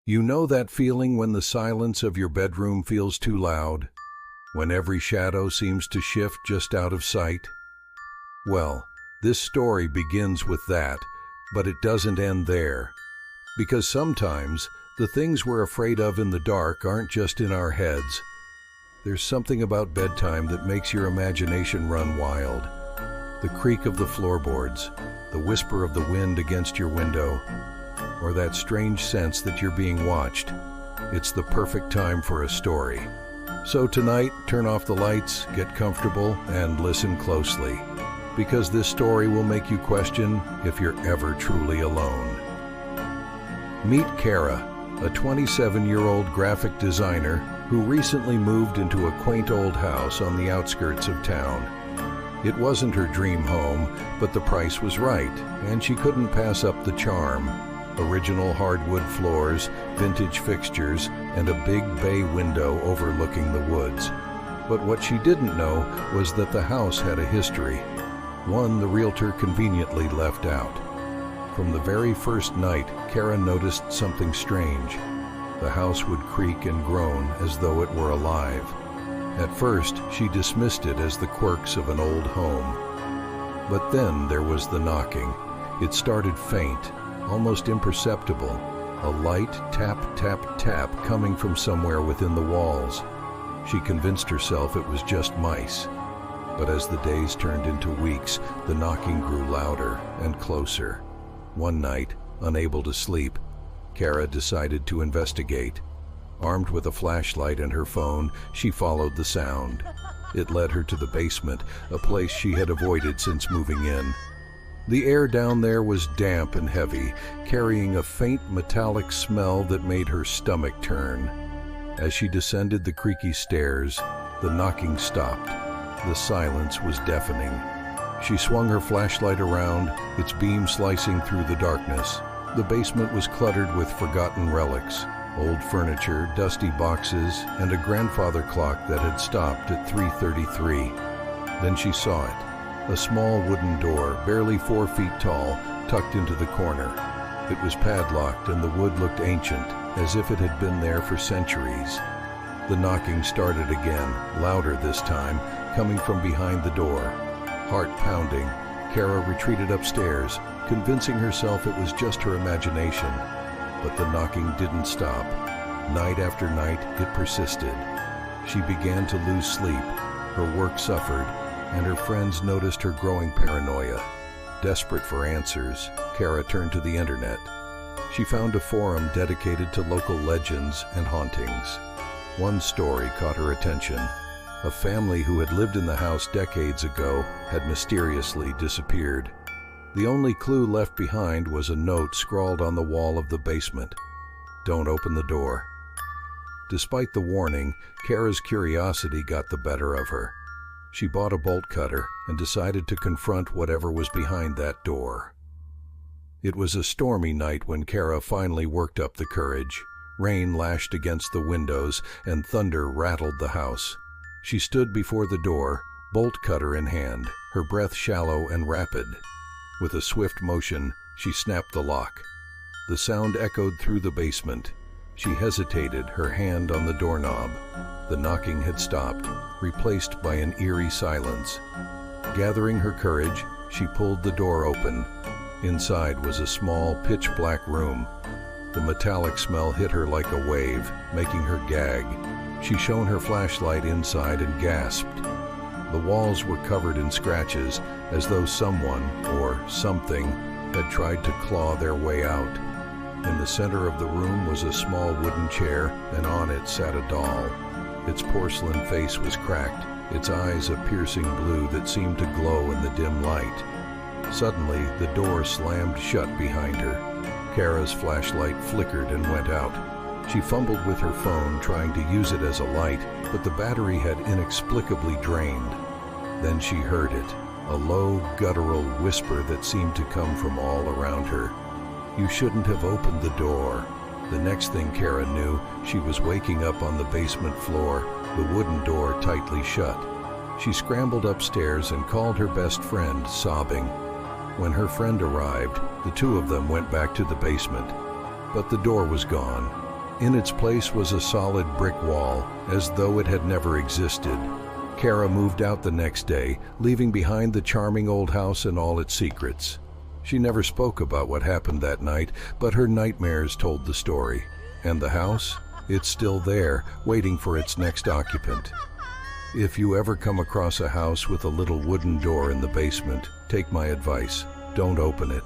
You know that feeling when the silence of your bedroom feels too loud? When every shadow seems to shift just out of sight? Well, this story begins with that, but it doesn't end there. Because sometimes, the things we're afraid of in the dark aren't just in our heads. There's something about bedtime that makes your imagination run wild. The creak of the floorboards, the whisper of the wind against your window, or that strange sense that you're being watched. It's the perfect time for a story. So tonight, turn off the lights, get comfortable, and listen closely. Because this story will make you question if you're ever truly alone. Meet Kara, a 27-year-old graphic designer who recently moved into a quaint old house on the outskirts of town. It wasn't her dream home, but the price was right, and she couldn't pass up the charm. Original hardwood floors, vintage fixtures, and a big bay window overlooking the woods. But what she didn't know was that the house had a history, one the realtor conveniently left out. From the very first night, Kara noticed something strange. The house would creak and groan as though it were alive. At first, she dismissed it as the quirks of an old home. But then there was the knocking. It started faint, almost imperceptible, a light tap, tap, tap coming from somewhere within the walls. She convinced herself it was just mice. But as the days turned into weeks, the knocking grew louder and closer. One night, unable to sleep, Kara decided to investigate. Armed with a flashlight and her phone, she followed the sound. It led her to the basement, a place she had avoided since moving in. The air down there was damp and heavy, carrying a faint metallic smell that made her stomach turn. As she descended the creaky stairs, the knocking stopped. The silence was deafening. She swung her flashlight around, its beam slicing through the darkness. The basement was cluttered with forgotten relics, old furniture, dusty boxes, and a grandfather clock that had stopped at 3:33. Then she saw it. A small wooden door, barely 4 feet tall, tucked into the corner. It was padlocked and the wood looked ancient, as if it had been there for centuries. The knocking started again, louder this time, coming from behind the door. Heart pounding, Kara retreated upstairs, convincing herself it was just her imagination. But the knocking didn't stop. Night after night, it persisted. She began to lose sleep. Her work suffered, and her friends noticed her growing paranoia. Desperate for answers, Kara turned to the internet. She found a forum dedicated to local legends and hauntings. One story caught her attention. A family who had lived in the house decades ago had mysteriously disappeared. The only clue left behind was a note scrawled on the wall of the basement. "Don't open the door." Despite the warning, Kara's curiosity got the better of her. She bought a bolt cutter and decided to confront whatever was behind that door. It was a stormy night when Kara finally worked up the courage. Rain lashed against the windows and thunder rattled the house. She stood before the door, bolt cutter in hand, her breath shallow and rapid. With a swift motion, she snapped the lock. The sound echoed through the basement. She hesitated, her hand on the doorknob. The knocking had stopped, replaced by an eerie silence. Gathering her courage, she pulled the door open. Inside was a small, pitch-black room. The metallic smell hit her like a wave, making her gag. She shone her flashlight inside and gasped. The walls were covered in scratches, as though someone, or something, had tried to claw their way out. In the center of the room was a small wooden chair, and on it sat a doll. Its porcelain face was cracked, its eyes a piercing blue that seemed to glow in the dim light. Suddenly, the door slammed shut behind her. Kara's flashlight flickered and went out. She fumbled with her phone, trying to use it as a light, but the battery had inexplicably drained. Then she heard it, a low, guttural whisper that seemed to come from all around her. "You shouldn't have opened the door." The next thing Kara knew, she was waking up on the basement floor, the wooden door tightly shut. She scrambled upstairs and called her best friend, sobbing. When her friend arrived, the two of them went back to the basement. But the door was gone. In its place was a solid brick wall, as though it had never existed. Kara moved out the next day, leaving behind the charming old house and all its secrets. She never spoke about what happened that night, but her nightmares told the story. And the house? It's still there, waiting for its next occupant. If you ever come across a house with a little wooden door in the basement, take my advice. Don't open it.